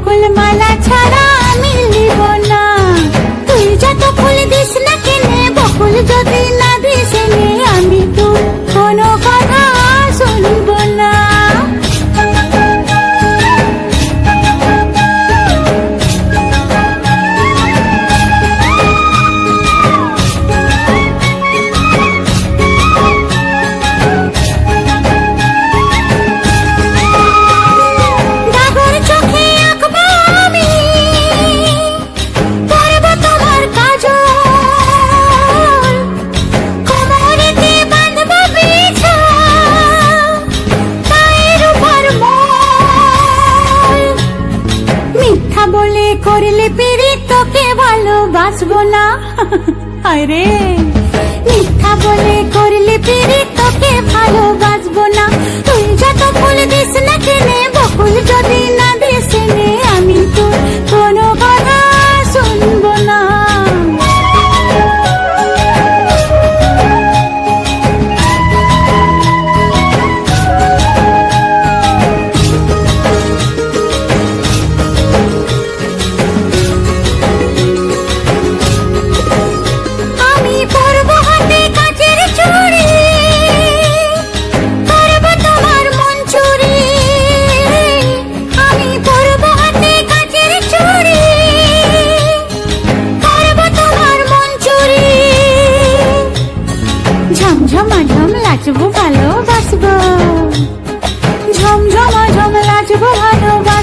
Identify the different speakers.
Speaker 1: বকুল মালা ছাড়া আমি নিব না। তুই যত ফুল দিস না কেনে, বকুল যদি না দিস এনে, আমি তোর কোনো কথা শুনব না। বলে করলে পিড়ি তোকে ভালোবাসবো না। আরে মিথ্যা বলে করলে পিড়ি তোকে ভালোবাসবো না। তুই যত ফুল দিস না কেনে, বকুল যদি না দিস এনে, আমি তোর কোনো কথা শুনবো না। ঝমঝমাঝম লাচবো ভালোবাসবো, ঝমঝমাঝম লাচবো ভালোবাসবো।